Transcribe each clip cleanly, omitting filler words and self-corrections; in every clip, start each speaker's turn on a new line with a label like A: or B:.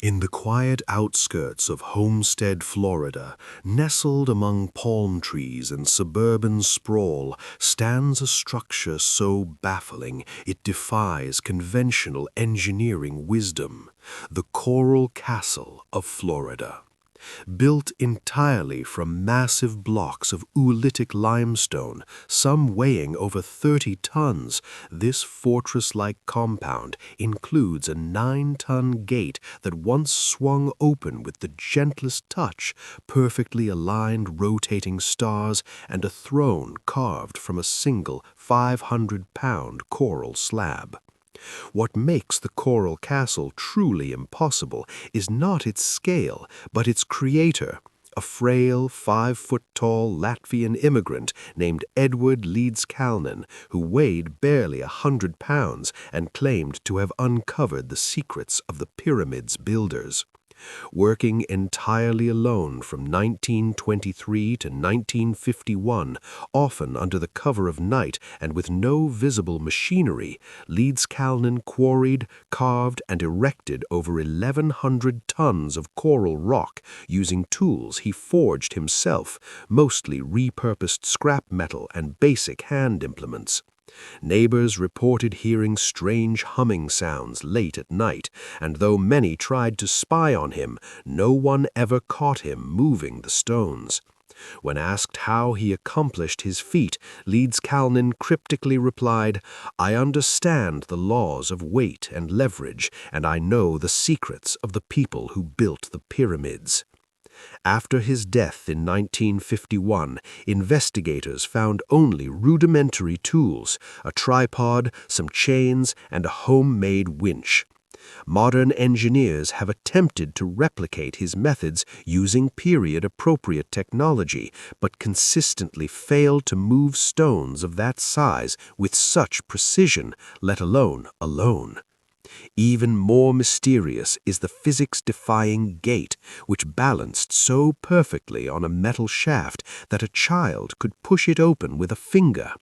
A: In the quiet outskirts of Homestead, Florida, nestled among palm trees and suburban sprawl, stands a structure so baffling it defies conventional engineering wisdom, the Coral Castle of Florida. Built entirely from massive blocks of oolitic limestone, some weighing over 30 tons, this fortress-like compound includes a 9-ton gate that once swung open with the gentlest touch, perfectly aligned rotating stars, and a throne carved from a single 500-pound coral slab. What makes the Coral Castle truly impossible is not its scale, but its creator, a frail, 5-foot-tall Latvian immigrant named Edward Leedskalnin, who weighed barely 100 pounds and claimed to have uncovered the secrets of the pyramid's builders. Working entirely alone from 1923 to 1951, often under the cover of night and with no visible machinery, Leedskalnin quarried, carved, and erected over 1,100 tons of coral rock using tools he forged himself, mostly repurposed scrap metal and basic hand implements. Neighbors reported hearing strange humming sounds late at night, and though many tried to spy on him, no one ever caught him moving the stones. When asked how he accomplished his feat, Leedskalnin cryptically replied, "I understand the laws of weight and leverage, and I know the secrets of the people who built the pyramids." After his death in 1951, investigators found only rudimentary tools, a tripod, some chains, and a homemade winch. Modern engineers have attempted to replicate his methods using period-appropriate technology, but consistently failed to move stones of that size with such precision, let alone alone. Even more mysterious is the physics-defying gate, which balanced so perfectly on a metal shaft that a child could push it open with a finger.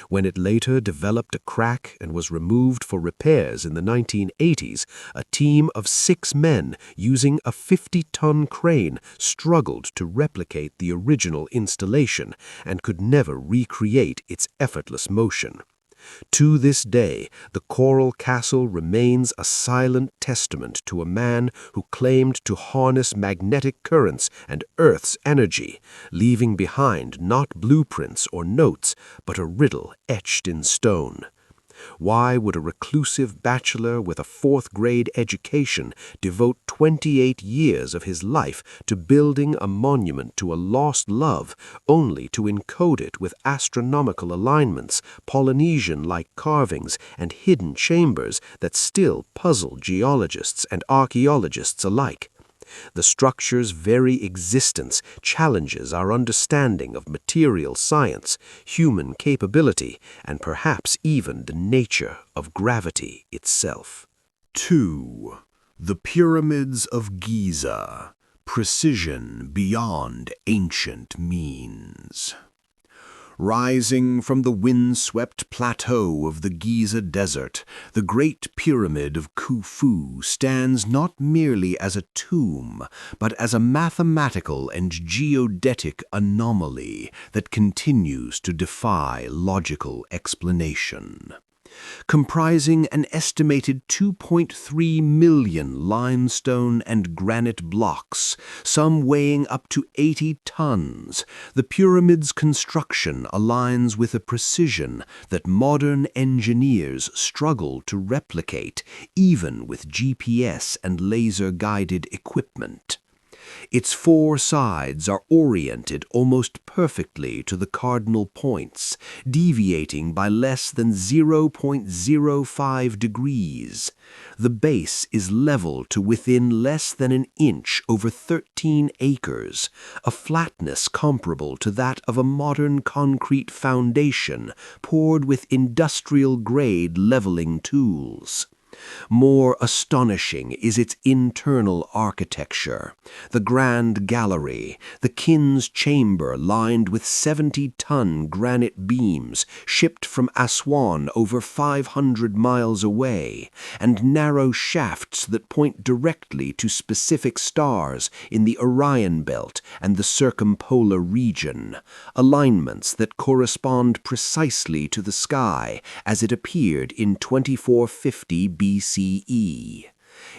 A: When it later developed a crack and was removed for repairs in the 1980s, a team of 6 men using a 50-ton crane struggled to replicate the original installation and could never recreate its effortless motion. To this day, the Coral Castle remains a silent testament to a man who claimed to harness magnetic currents and Earth's energy, leaving behind not blueprints or notes, but a riddle etched in stone. Why would a reclusive bachelor with a 4th-grade education devote 28 years of his life to building a monument to a lost love, only to encode it with astronomical alignments, Polynesian-like carvings, and hidden chambers that still puzzle geologists and archaeologists alike? The structure's very existence challenges our understanding of material science, human capability, and perhaps even the nature of gravity itself.
B: 2. The Pyramids of Giza. Precision beyond ancient means. Rising from the wind-swept plateau of the Giza Desert, the Great Pyramid of Khufu stands not merely as a tomb, but as a mathematical and geodetic anomaly that continues to defy logical explanation. Comprising an estimated 2.3 million limestone and granite blocks, some weighing up to 80 tons, the pyramid's construction aligns with a precision that modern engineers struggle to replicate, even with GPS and laser-guided equipment. Its 4 sides are oriented almost perfectly to the cardinal points, deviating by less than 0.05 degrees. The base is level to within less than an inch over 13 acres, a flatness comparable to that of a modern concrete foundation poured with industrial-grade leveling tools.
A: More astonishing is its internal architecture. The grand gallery, the king's chamber lined with 70-ton granite beams shipped from Aswan over 500 miles away, and narrow shafts that point directly to specific stars in the Orion Belt and the circumpolar region, alignments that correspond precisely to the sky as it appeared in 2450 BCE.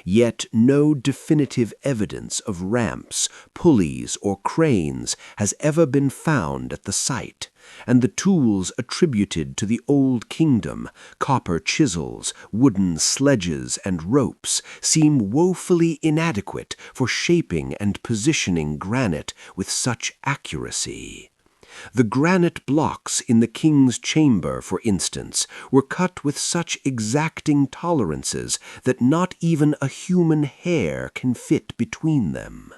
A: Yet no definitive evidence of ramps, pulleys, or cranes has ever been found at the site, and the tools attributed to the Old Kingdom, copper chisels, wooden sledges, and ropes, seem woefully inadequate for shaping and positioning granite with such accuracy. The granite blocks in the king's chamber, for instance, were cut with such exacting tolerances that not even a human hair can fit between them.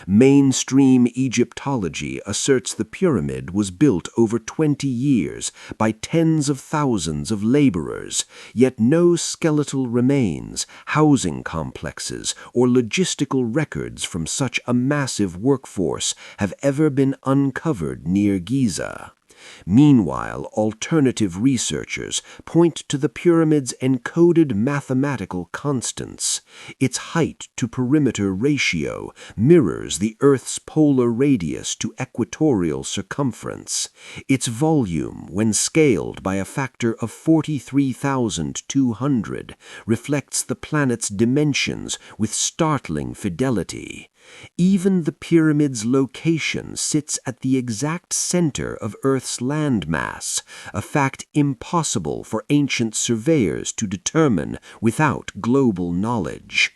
A: Mainstream Egyptology asserts the pyramid was built over 20 years by tens of thousands of laborers, yet no skeletal remains, housing complexes, or logistical records from such a massive workforce have ever been uncovered near Giza. Meanwhile, alternative researchers point to the pyramid's encoded mathematical constants. Its height-to-perimeter ratio mirrors the Earth's polar radius to equatorial circumference. Its volume, when scaled by a factor of 43,200, reflects the planet's dimensions with startling fidelity. Even the pyramid's location sits at the exact center of Earth's landmass, a fact impossible for ancient surveyors to determine without global knowledge.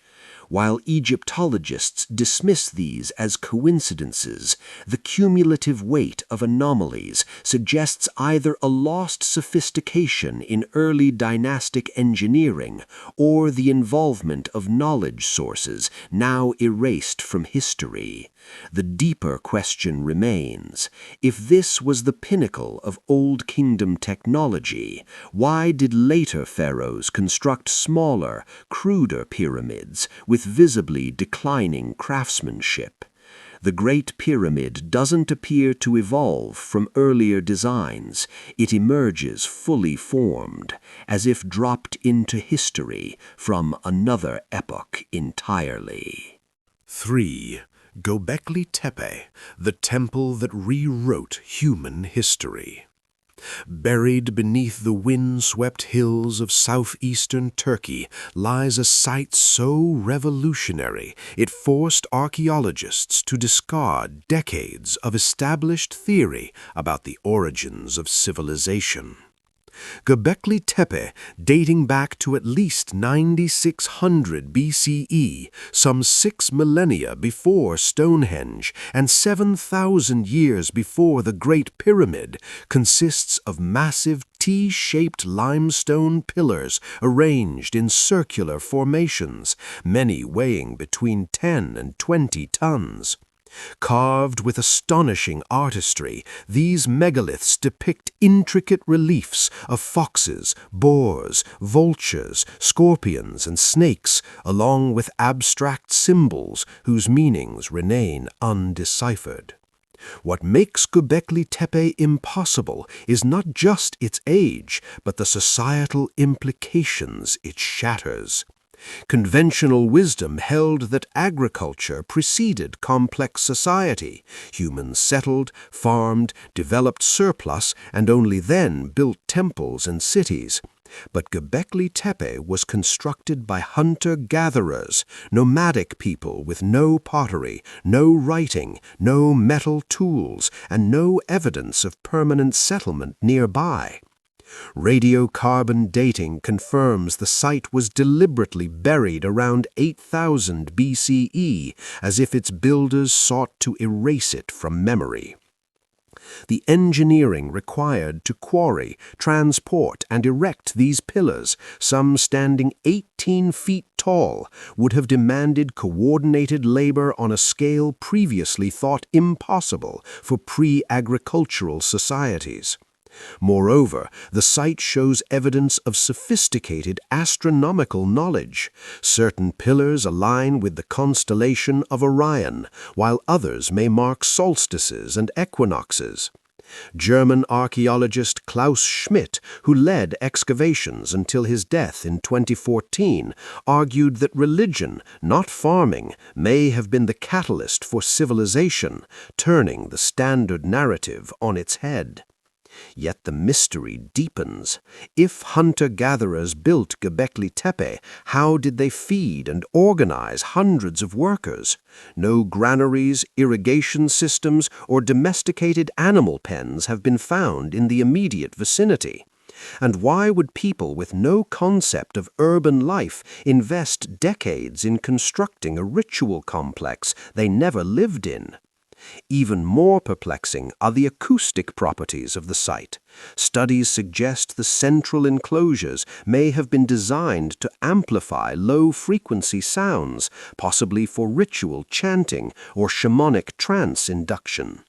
A: While Egyptologists dismiss these as coincidences, the cumulative weight of anomalies suggests either a lost sophistication in early dynastic engineering or the involvement of knowledge sources now erased from history. The deeper question remains: if this was the pinnacle of Old Kingdom technology, why did later pharaohs construct smaller, cruder pyramids with visibly declining craftsmanship? The Great Pyramid doesn't appear to evolve from earlier designs. It emerges fully formed, as if dropped into history from another epoch entirely.
B: 3. Göbekli Tepe, the temple that rewrote human history. Buried beneath the wind-swept hills of southeastern Turkey lies a site so revolutionary it forced archaeologists to discard decades of established theory about the origins of civilization. Göbekli Tepe, dating back to at least 9600 BCE, some 6 millennia before Stonehenge and 7,000 years before the Great Pyramid, consists of massive T-shaped limestone pillars arranged in circular formations, many weighing between 10 and 20 tons. Carved with astonishing artistry, these megaliths depict intricate reliefs of foxes, boars, vultures, scorpions, and snakes, along with abstract symbols whose meanings remain undeciphered. What makes Göbekli Tepe impossible is not just its age, but the societal implications it shatters. Conventional wisdom held that agriculture preceded complex society. Humans settled, farmed, developed surplus, and only then built temples and cities. But Göbekli Tepe was constructed by hunter-gatherers, nomadic people with no pottery, no writing, no metal tools, and no evidence of permanent settlement nearby. Radiocarbon dating confirms the site was deliberately buried around 8000 BCE, as if its builders sought to erase it from memory. The engineering required to quarry, transport, and erect these pillars, some standing 18 feet tall, would have demanded coordinated labor on a scale previously thought impossible for pre-agricultural societies.
A: Moreover, the site shows evidence of sophisticated astronomical knowledge. Certain pillars align with the constellation of Orion, while others may mark solstices and equinoxes. German archaeologist Klaus Schmidt, who led excavations until his death in 2014, argued that religion, not farming, may have been the catalyst for civilization, turning the standard narrative on its head. Yet the mystery deepens. If hunter-gatherers built Göbekli Tepe, how did they feed and organize hundreds of workers? No granaries, irrigation systems, or domesticated animal pens have been found in the immediate vicinity. And why would people with no concept of urban life invest decades in constructing a ritual complex they never lived in? Even more perplexing are the acoustic properties of the site. Studies suggest the central enclosures may have been designed to amplify low-frequency sounds, possibly for ritual chanting or shamanic trance induction.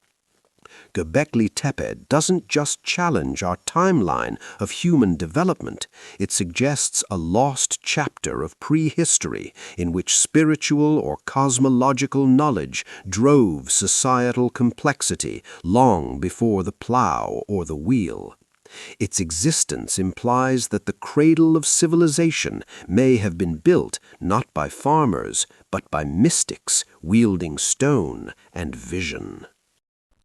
A: Göbekli Tepe doesn't just challenge our timeline of human development, it suggests a lost chapter of prehistory in which spiritual or cosmological knowledge drove societal complexity long before the plow or the wheel. Its existence implies that the cradle of civilization may have been built not by farmers, but by mystics wielding stone and vision.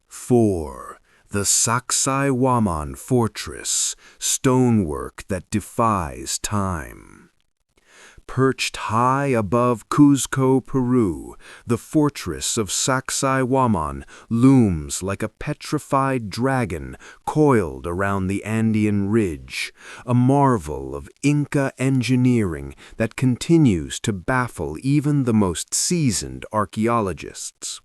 B: 4. The Sacsayhuaman Fortress, stonework that defies time. Perched high above Cuzco, Peru, the fortress of Sacsayhuaman looms like a petrified dragon coiled around the Andean ridge, a marvel of Inca engineering that continues to baffle even the most seasoned archaeologists.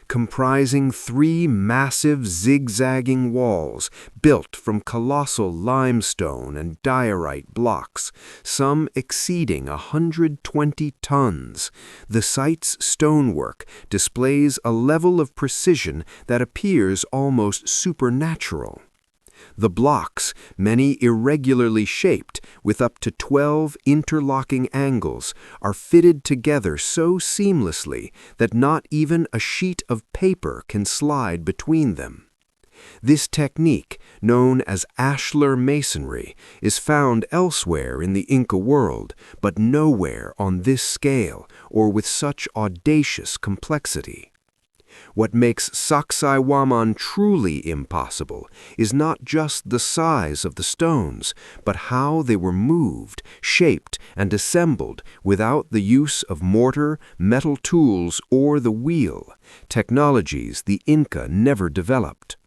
B: Comprising 3 massive zigzagging walls built from colossal limestone and diorite blocks, some exceeding 120 tons, the site's stonework displays a level of precision that appears almost supernatural. The blocks, many irregularly shaped with up to 12 interlocking angles, are fitted together so seamlessly that not even a sheet of paper can slide between them. This technique, known as ashlar masonry, is found elsewhere in the Inca world, but nowhere on this scale or with such audacious complexity. What makes Sacsayhuaman truly impossible is not just the size of the stones, but how they were moved, shaped, and assembled without the use of mortar, metal tools, or the wheel, technologies the Inca never developed.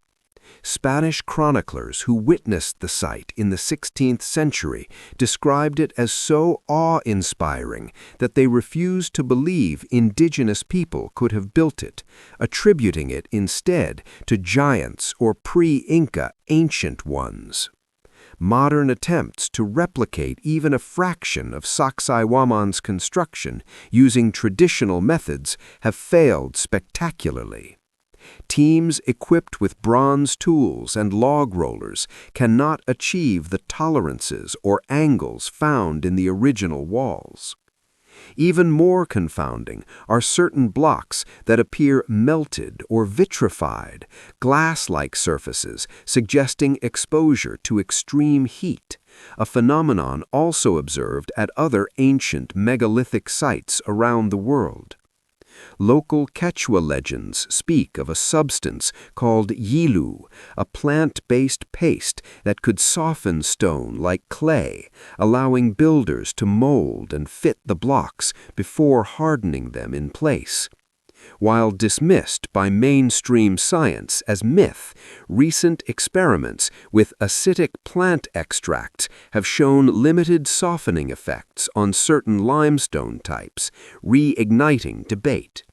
B: Spanish chroniclers who witnessed the site in the 16th century described it as so awe-inspiring that they refused to believe indigenous people could have built it, attributing it instead to giants or pre-Inca ancient ones. Modern attempts to replicate even a fraction of Sacsayhuaman's construction using traditional methods have failed spectacularly. Teams equipped with bronze tools and log rollers cannot achieve the tolerances or angles found in the original walls. Even more confounding are certain blocks that appear melted or vitrified, glass-like surfaces suggesting exposure to extreme heat, a phenomenon also observed at other ancient megalithic sites around the world. Local Quechua legends speak of a substance called yilu, a plant-based paste that could soften stone like clay, allowing builders to mold and fit the blocks before hardening them in place. While dismissed by mainstream science as myth, recent experiments with acidic plant extracts have shown limited softening effects on certain limestone types, reigniting debate.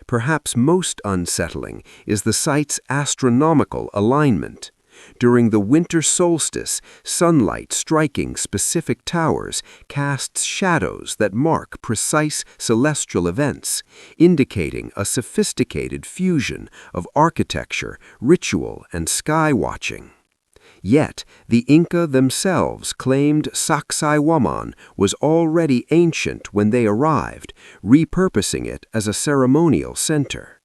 B: Perhaps most unsettling is the site's astronomical alignment. During the winter solstice, sunlight striking specific towers casts shadows that mark precise celestial events, indicating a sophisticated fusion of architecture, ritual, and sky watching.
C: Yet, the Inca themselves claimed Sacsayhuaman was already ancient when they arrived, repurposing it as a ceremonial center.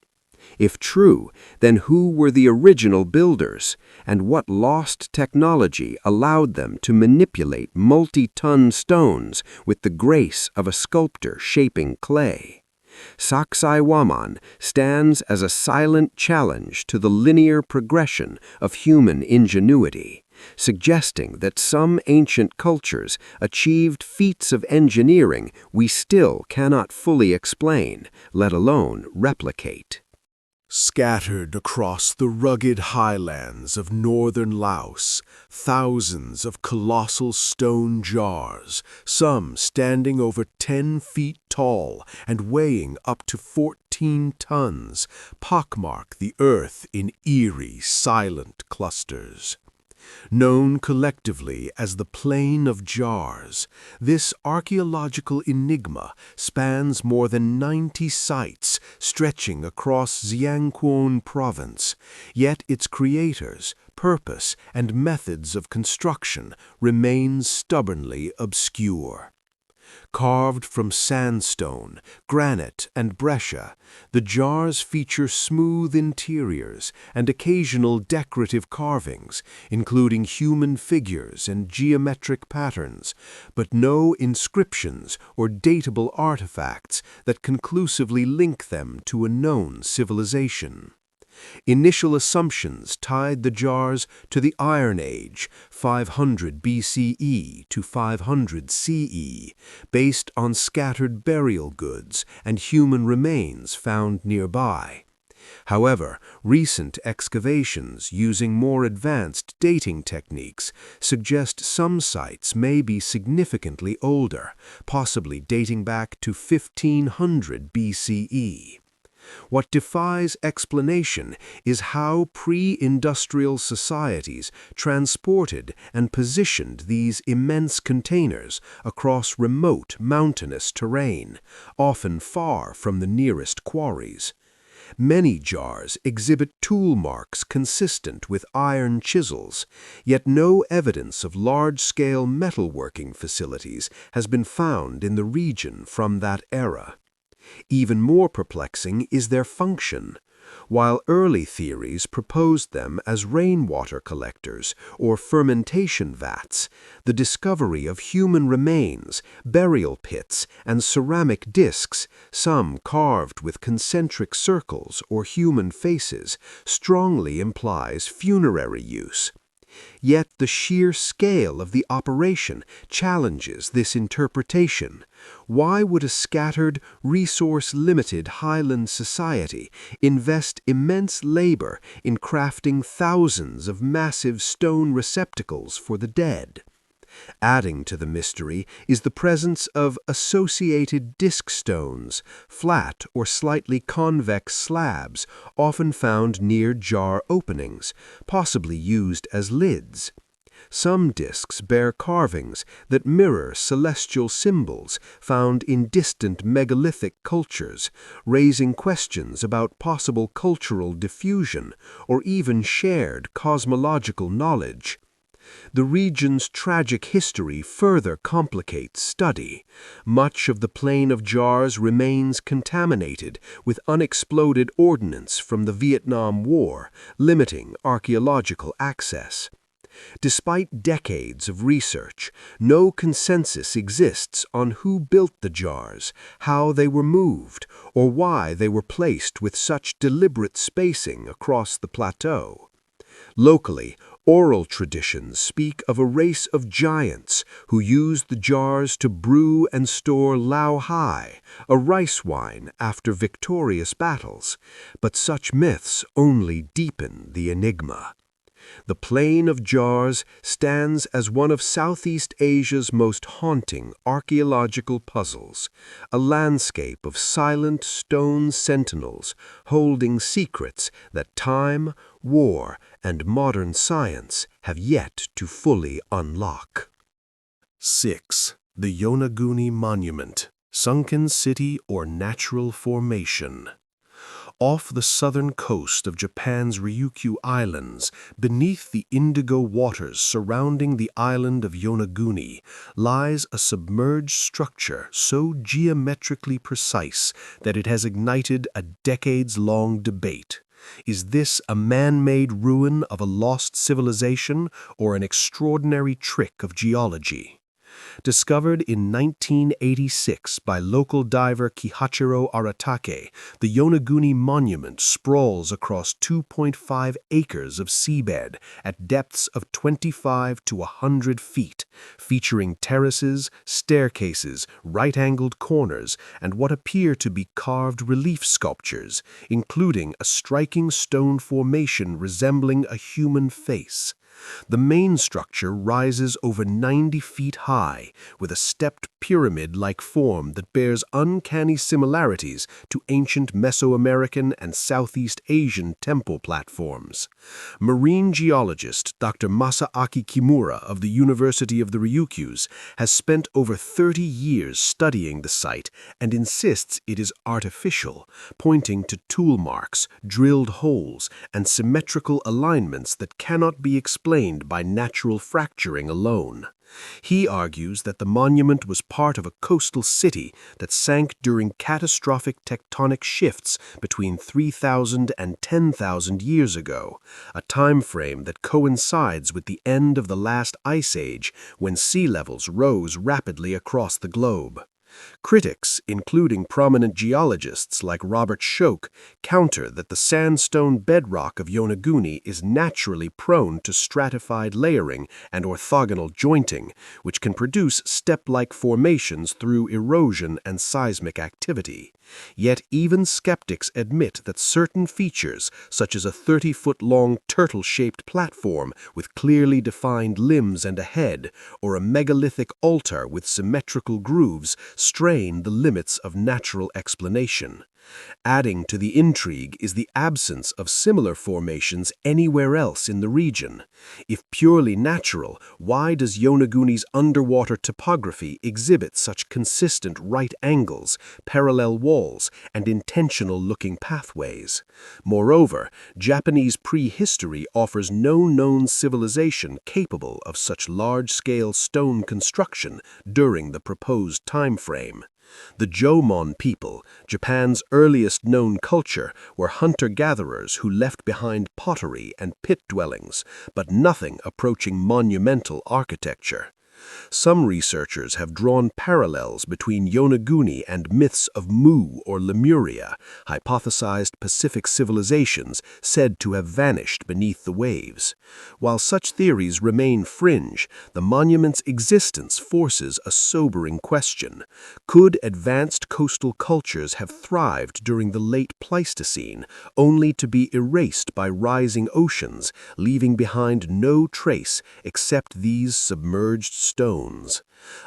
C: If true, then who were the original builders, and what lost technology allowed them to manipulate multi-ton stones with the grace of a sculptor shaping clay? Sacsayhuaman stands as a silent challenge to the linear progression of human ingenuity, suggesting that some ancient cultures achieved feats of engineering we still cannot fully explain, let alone replicate.
B: Scattered across the rugged highlands of northern Laos, thousands of colossal stone jars, some standing over 10 feet tall and weighing up to 14 tons, pockmark the earth in eerie, silent clusters. Known collectively as the Plain of Jars, this archaeological enigma spans more than 90 sites stretching across Zhangquan province, yet its creators, purpose, and methods of construction remain stubbornly obscure. Carved from sandstone, granite, and breccia, the jars feature smooth interiors and occasional decorative carvings, including human figures and geometric patterns, but no inscriptions or datable artifacts that conclusively link them to a known civilization. Initial assumptions tied the jars to the Iron Age, 500 BCE to 500 CE, based on scattered burial goods and human remains found nearby. However, recent excavations using more advanced dating techniques suggest some sites may be significantly older, possibly dating back to 1500 BCE. What defies explanation is how pre-industrial societies transported and positioned these immense containers across remote mountainous terrain, often far from the nearest quarries. Many jars exhibit tool marks consistent with iron chisels, yet no evidence of large-scale metalworking facilities has been found in the region from that era. Even more perplexing is their function. While early theories proposed them as rainwater collectors or fermentation vats, the discovery of human remains, burial pits, and ceramic discs, some carved with concentric circles or human faces, strongly implies funerary use. Yet the sheer scale of the operation challenges this interpretation. Why would a scattered, resource-limited highland society invest immense labor in crafting thousands of massive stone receptacles for the dead? Adding to the mystery is the presence of associated disc stones, flat or slightly convex slabs often found near jar openings, possibly used as lids. Some discs bear carvings that mirror celestial symbols found in distant megalithic cultures, raising questions about possible cultural diffusion or even shared cosmological knowledge. The region's tragic history further complicates study. Much of the Plain of Jars remains contaminated with unexploded ordnance from the Vietnam War, limiting archaeological access. Despite decades of research, no consensus exists on who built the jars, how they were moved, or why they were placed with such deliberate spacing across the plateau. Locally, oral traditions speak of a race of giants who used the jars to brew and store lao hai, a rice wine after victorious battles, but such myths only deepen the enigma. The Plain of Jars stands as one of Southeast Asia's most haunting archaeological puzzles, a landscape of silent stone sentinels holding secrets that time, war, and modern science have yet to fully unlock.
A: 6. The Yonaguni Monument, Sunken City or Natural Formation. Off the southern coast of Japan's Ryukyu Islands, beneath the indigo waters surrounding the island of Yonaguni, lies a submerged structure so geometrically precise that it has ignited a decades-long debate. Is this a man-made ruin of a lost civilization or an extraordinary trick of geology? Discovered in 1986 by local diver Kihachiro Aratake, the Yonaguni Monument sprawls across 2.5 acres of seabed at depths of 25 to 100 feet, featuring terraces, staircases, right-angled corners, and what appear to be carved relief sculptures, including a striking stone formation resembling a human face. The main structure rises over 90 feet high, with a stepped pyramid-like form that bears uncanny similarities to ancient Mesoamerican and Southeast Asian temple platforms. Marine geologist Dr. Masaaki Kimura of the University of the Ryukyus has spent over 30 years studying the site and insists it is artificial, pointing to tool marks, drilled holes, and symmetrical alignments that cannot be explained by natural fracturing alone. He argues that the monument was part of a coastal city that sank during catastrophic tectonic shifts between 3,000 and 10,000 years ago, a time frame that coincides with the end of the last ice age when sea levels rose rapidly across the globe. Critics, including prominent geologists like Robert Schoch, counter that the sandstone bedrock of Yonaguni is naturally prone to stratified layering and orthogonal jointing, which can produce step-like formations through erosion and seismic activity. Yet even skeptics admit that certain features, such as a 30-foot-long turtle-shaped platform with clearly defined limbs and a head, or a megalithic altar with symmetrical grooves, strain the limits of natural explanation. Adding to the intrigue is the absence of similar formations anywhere else in the region. If purely natural, why does Yonaguni's underwater topography exhibit such consistent right angles, parallel walls, and intentional-looking pathways? Moreover, Japanese prehistory offers no known civilization capable of such large-scale stone construction during the proposed time frame. The Jomon people, Japan's earliest known culture, were hunter-gatherers who left behind pottery and pit dwellings, but nothing approaching monumental architecture. Some researchers have drawn parallels between Yonaguni and myths of Mu or Lemuria, hypothesized Pacific civilizations said to have vanished beneath the waves. While such theories remain fringe, the monument's existence forces a sobering question. Could advanced coastal cultures have thrived during the late Pleistocene, only to be erased by rising oceans, leaving behind no trace except these submerged stones?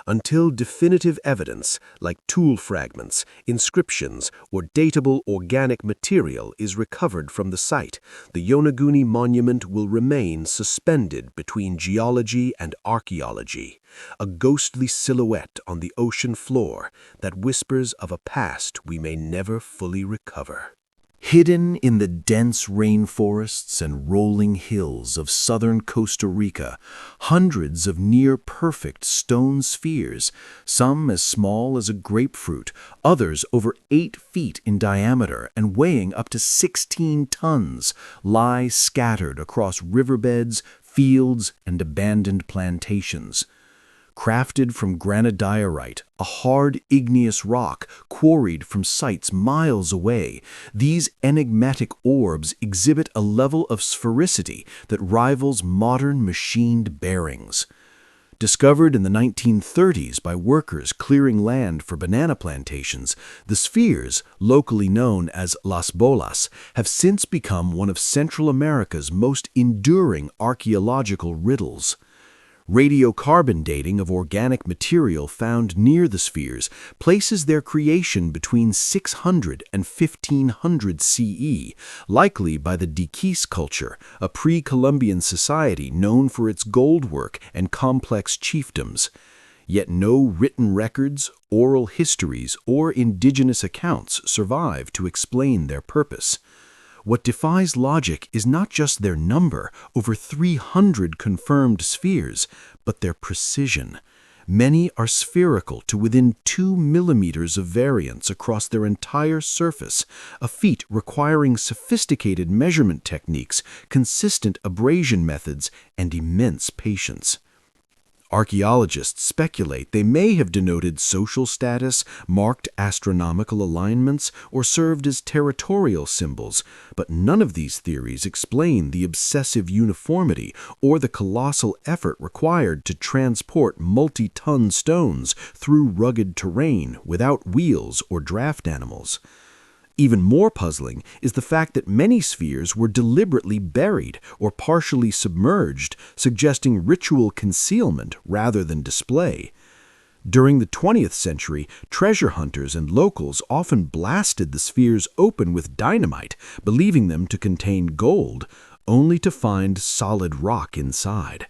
A: Until definitive evidence, like tool fragments, inscriptions, or datable organic material is recovered from the site, the Yonaguni Monument will remain suspended between geology and archaeology, a ghostly silhouette on the ocean floor that whispers of a past we may never fully recover.
B: Hidden in the dense rainforests and rolling hills of southern Costa Rica, hundreds of near-perfect stone spheres, some as small as a grapefruit, others over 8 feet in diameter and weighing up to 16 tons, lie scattered across riverbeds, fields, and abandoned plantations. Crafted from granodiorite, a hard igneous rock quarried from sites miles away, these enigmatic orbs exhibit a level of sphericity that rivals modern machined bearings. Discovered in the 1930s by workers clearing land for banana plantations, the spheres, locally known as Las Bolas, have since become one of Central America's most enduring archaeological riddles. Radiocarbon dating of organic material found near the spheres places their creation between 600 and 1500 CE, likely by the Dikis culture, a pre-Columbian society known for its gold work and complex chiefdoms. Yet no written records, oral histories, or indigenous accounts survive to explain their purpose. What defies logic is not just their number, over 300 confirmed spheres, but their precision. Many are spherical to within 2 millimeters of variance across their entire surface, a feat requiring sophisticated measurement techniques, consistent abrasion methods, and immense patience. Archaeologists speculate they may have denoted social status, marked astronomical alignments, or served as territorial symbols, but none of these theories explain the obsessive uniformity or the colossal effort required to transport multi-ton stones through rugged terrain without wheels or draft animals. Even more puzzling is the fact that many spheres were deliberately buried or partially submerged, suggesting ritual concealment rather than display. During the 20th century, treasure hunters and locals often blasted the spheres open with dynamite, believing them to contain gold, only to find solid rock inside.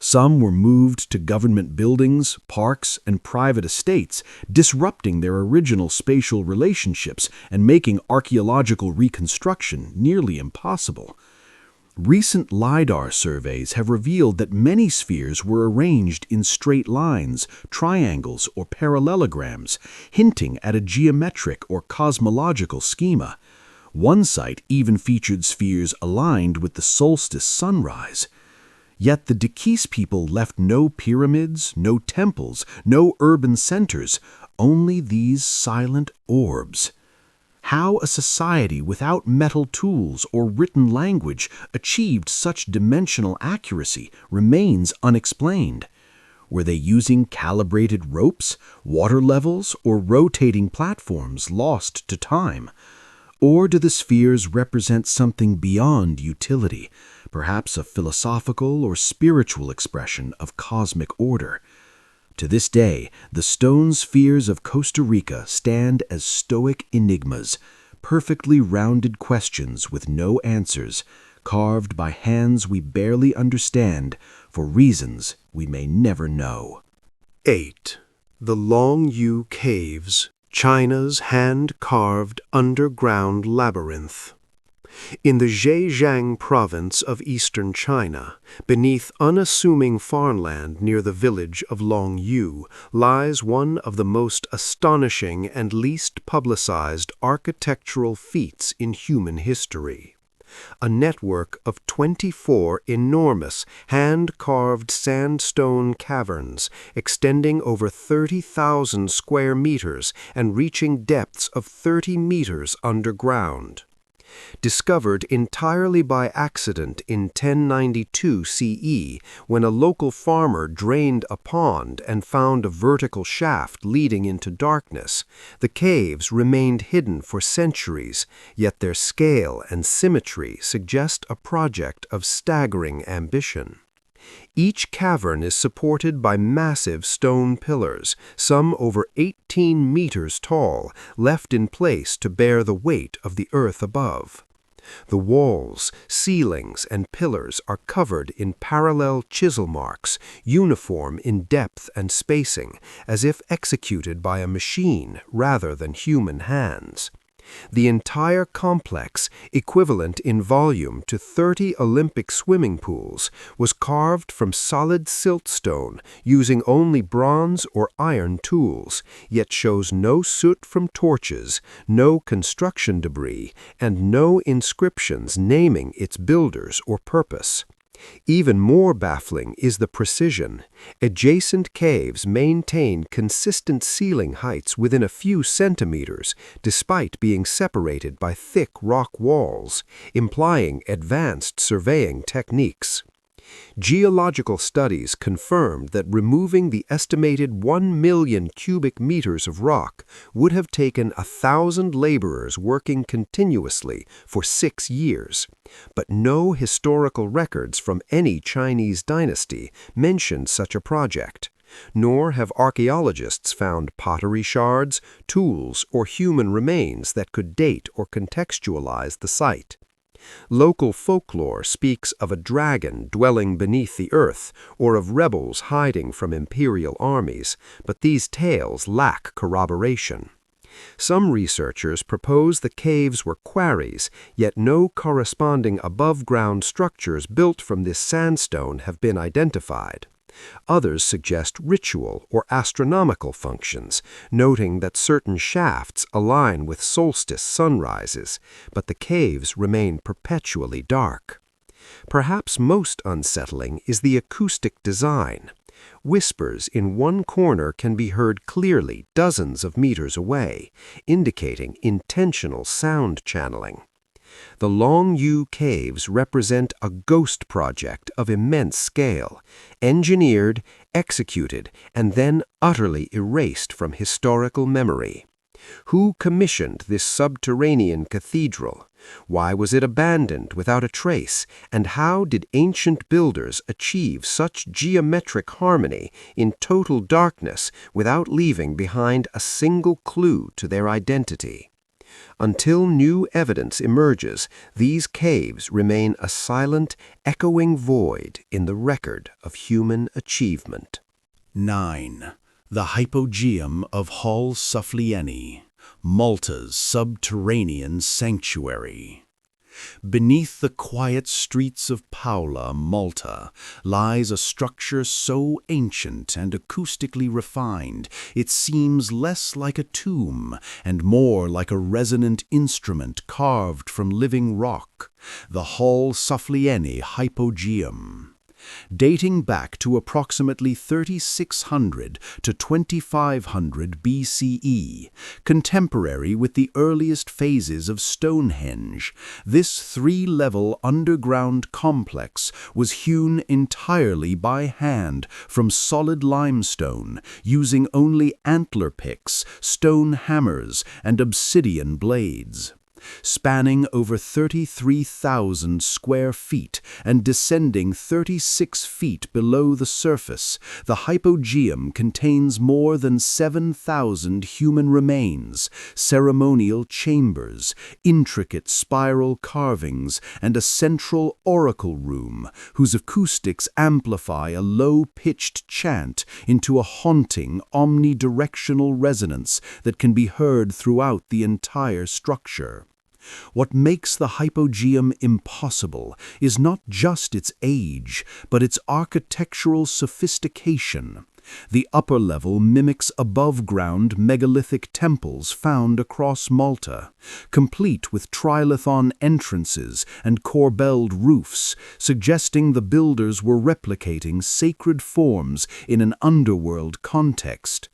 B: Some were moved to government buildings, parks, and private estates, disrupting their original spatial relationships and making archaeological reconstruction nearly impossible. Recent LiDAR surveys have revealed that many spheres were arranged in straight lines, triangles, or parallelograms, hinting at a geometric or cosmological schema. One site even featured spheres aligned with the solstice sunrise. Yet the Dikis people left no pyramids, no temples, no urban centers, only these silent orbs. How a society without metal tools or written language achieved such dimensional accuracy remains unexplained. Were they using calibrated ropes, water levels, or rotating platforms lost to time? Or do the spheres represent something beyond utility, perhaps a philosophical or spiritual expression of cosmic order? To this day, the stone spheres of Costa Rica stand as stoic enigmas, perfectly rounded questions with no answers, carved by hands we barely understand for reasons we may never know.
A: 8. The Long Yu Caves, China's hand-carved underground labyrinth. In the Zhejiang province of eastern China, beneath unassuming farmland near the village of Longyu, lies one of the most astonishing and least publicized architectural feats in human history. A network of 24 enormous hand-carved sandstone caverns extending over 30,000 square meters and reaching depths of 30 meters underground. Discovered entirely by accident in 1092 CE, when a local farmer drained a pond and found a vertical shaft leading into darkness, the caves remained hidden for centuries, yet their scale and symmetry suggest a project of staggering ambition. Each cavern is supported by massive stone pillars, some over 18 meters tall, left in place to bear the weight of the earth above. The walls, ceilings, and pillars are covered in parallel chisel marks, uniform in depth and spacing, as if executed by a machine rather than human hands. The entire complex, equivalent in volume to 30 Olympic swimming pools, was carved from solid siltstone using only bronze or iron tools, yet shows no soot from torches, no construction debris, and no inscriptions naming its builders or purpose. Even more baffling is the precision. Adjacent caves maintain consistent ceiling heights within a few centimeters, despite being separated by thick rock walls, implying advanced surveying techniques. Geological studies confirmed that removing the estimated 1 million cubic meters of rock would have taken 1,000 laborers working continuously for 6 years. But no historical records from any Chinese dynasty mentioned such a project, nor have archaeologists found pottery shards, tools, or human remains that could date or contextualize the site.
C: Local folklore speaks of a dragon dwelling beneath the earth or of rebels hiding from imperial armies, but these tales lack corroboration. Some researchers propose the caves were quarries, yet no corresponding above-ground structures built from this sandstone have been identified. Others suggest ritual or astronomical functions, noting that certain shafts align with solstice sunrises, but the caves remain perpetually dark. Perhaps most unsettling is the acoustic design. Whispers in one corner can be heard clearly dozens of meters away, indicating intentional sound channeling. The Long Yu Caves represent a ghost project of immense scale, engineered, executed, and then utterly erased from historical memory. Who commissioned this subterranean cathedral? Why was it abandoned without a trace? And how did ancient builders achieve such geometric harmony in total darkness without leaving behind a single clue to their identity? Until new evidence emerges, these caves remain a silent, echoing void in the record of human achievement.
B: 9. The Hypogeum of Hal Suflieni, Malta's subterranean sanctuary. Beneath the quiet streets of Paula, Malta, lies a structure so ancient and acoustically refined it seems less like a tomb and more like a resonant instrument carved from living rock, the Hal Suflieni Hypogeum. Dating back to approximately 3600 to 2500 BCE, contemporary with the earliest phases of Stonehenge, this three-level underground complex was hewn entirely by hand from solid limestone, using only antler picks, stone hammers, and obsidian blades. Spanning over 33,000 square feet and descending 36 feet below the surface, the Hypogeum contains more than 7,000 human remains, ceremonial chambers, intricate spiral carvings, and a central oracle room whose acoustics amplify a low-pitched chant into a haunting, omnidirectional resonance that can be heard throughout the entire structure. What makes the Hypogeum impossible is not just its age, but its architectural sophistication. The upper level mimics above-ground megalithic temples found across Malta, complete with trilithon entrances and corbelled roofs, suggesting the builders were replicating sacred forms in an underworld context.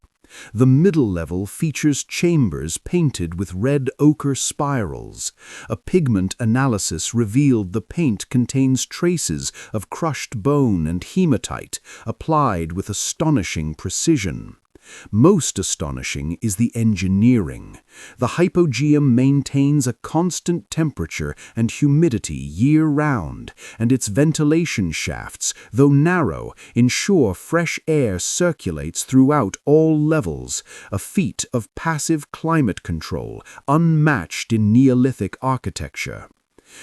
B: The middle level features chambers painted with red ochre spirals. A pigment analysis revealed the paint contains traces of crushed bone and hematite, applied with astonishing precision. Most astonishing is the engineering. The Hypogeum maintains a constant temperature and humidity year-round, and its ventilation shafts, though narrow, ensure fresh air circulates throughout all levels, a feat of passive climate control unmatched in Neolithic architecture.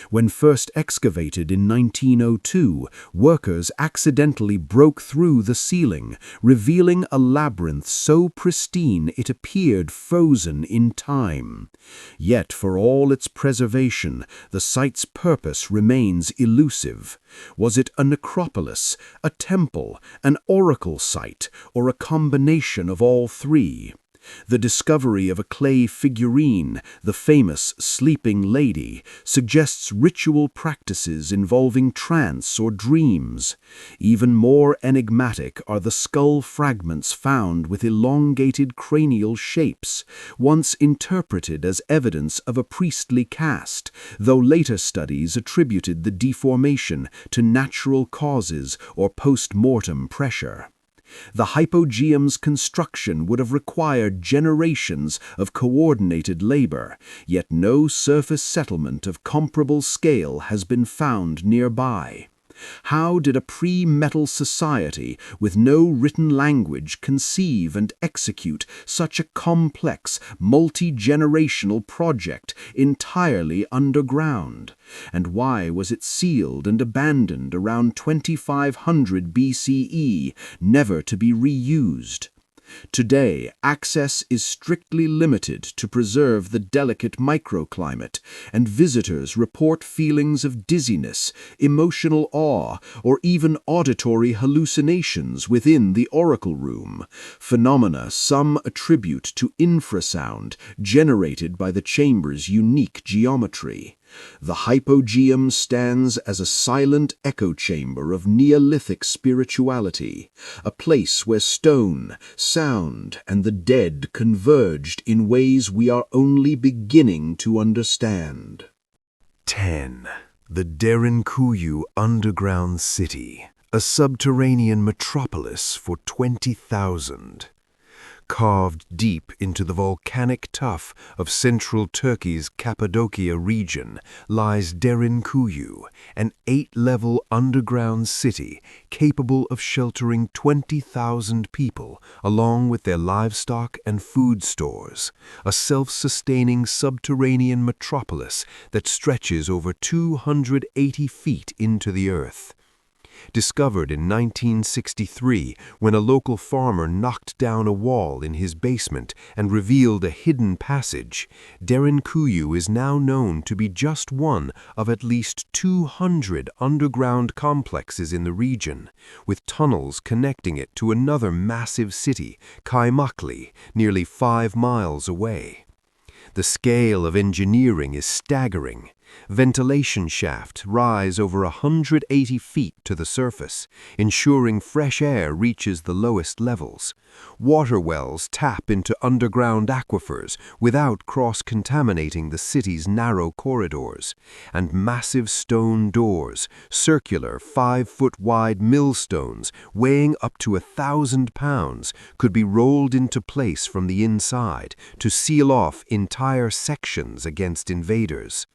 B: When first excavated in 1902, workers accidentally broke through the ceiling, revealing a labyrinth so pristine it appeared frozen in time. Yet, for all its preservation, the site's purpose remains elusive. Was it a necropolis, a temple, an oracle site, or a combination of all three? The discovery of a clay figurine, the famous Sleeping Lady, suggests ritual practices involving trance or dreams. Even more enigmatic are the skull fragments found with elongated cranial shapes, once interpreted as evidence of a priestly caste, though later studies attributed the deformation to natural causes or post-mortem pressure. The Hypogeum's construction would have required generations of coordinated labor, yet no surface settlement of comparable scale has been found nearby. How did a pre-metal society with no written language conceive and execute such a complex, multi-generational project entirely underground? And why was it sealed and abandoned around 2500 BCE, never to be reused? Today, access is strictly limited to preserve the delicate microclimate, and visitors report feelings of dizziness, emotional awe, or even auditory hallucinations within the oracle room, phenomena some attribute to infrasound generated by the chamber's unique geometry. The hypogeum stands as a silent echo chamber of Neolithic spirituality, a place where stone, sound, and the dead converged in ways we are only beginning to understand.
A: 10. The Derinkuyu underground city, a subterranean metropolis for 20,000. Carved deep into the volcanic tuff of central Turkey's Cappadocia region lies Derinkuyu, an 8-level underground city capable of sheltering 20,000 people along with their livestock and food stores, a self-sustaining subterranean metropolis that stretches over 280 feet into the earth. Discovered in 1963 when a local farmer knocked down a wall in his basement and revealed a hidden passage, Derinkuyu is now known to be just one of at least 200 underground complexes in the region, with tunnels connecting it to another massive city, Kaymakli, nearly 5 miles away. The scale of engineering is staggering. Ventilation shafts rise over 180 feet to the surface, ensuring fresh air reaches the lowest levels. Water wells tap into underground aquifers without cross-contaminating the city's narrow corridors, and massive stone doors, circular 5-foot-wide millstones weighing up to 1,000 pounds, could be rolled into place from the inside to seal off entire sections against invaders.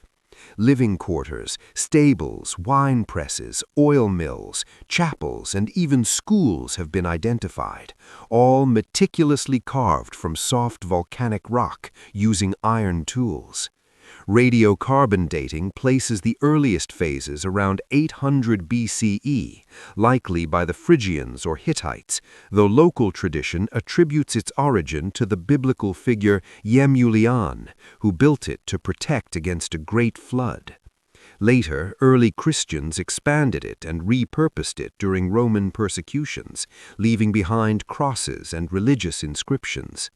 A: Living quarters, stables, wine presses, oil mills, chapels, and even schools have been identified, all meticulously carved from soft volcanic rock using iron tools. Radiocarbon dating places the earliest phases around 800 BCE, likely by the Phrygians or Hittites, though local tradition attributes its origin to the biblical figure Yemulian, who built it to protect against a great flood. Later, early Christians expanded it and repurposed it during Roman persecutions, leaving behind crosses and religious inscriptions.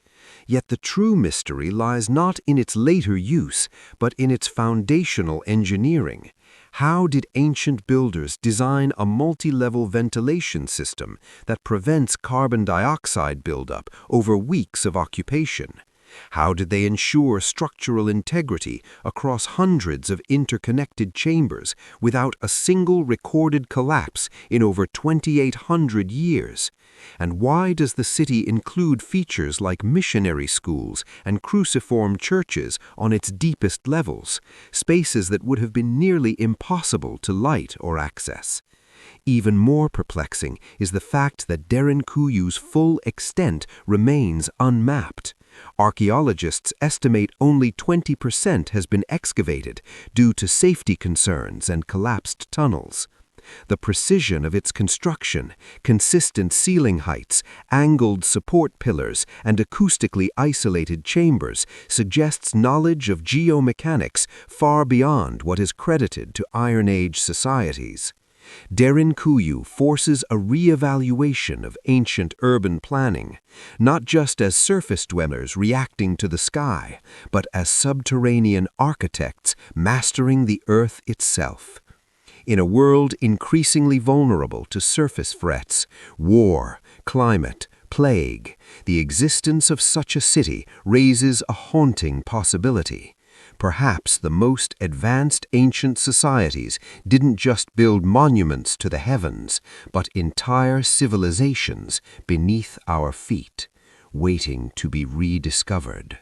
A: Yet the true mystery lies not in its later use, but in its foundational engineering. How did ancient builders design a multi-level ventilation system that prevents carbon dioxide buildup over weeks of occupation? How did they ensure structural integrity across hundreds of interconnected chambers without a single recorded collapse in over 2,800 years? And why does the city include features like missionary schools and cruciform churches on its deepest levels, spaces that would have been nearly impossible to light or access? Even more perplexing is the fact that Derinkuyu's full extent remains unmapped. Archaeologists estimate only 20% has been excavated due to safety concerns and collapsed tunnels. The precision of its construction, consistent ceiling heights, angled support pillars, and acoustically isolated chambers suggests knowledge of geomechanics far beyond what is credited to Iron Age societies. Derinkuyu forces a re-evaluation of ancient urban planning, not just as surface dwellers reacting to the sky, but as subterranean architects mastering the earth itself. In a world increasingly vulnerable to surface threats, war, climate, plague, the existence of such a city raises a haunting possibility. Perhaps the most advanced ancient societies didn't just build monuments to the heavens, but entire civilizations beneath our feet, waiting to be rediscovered.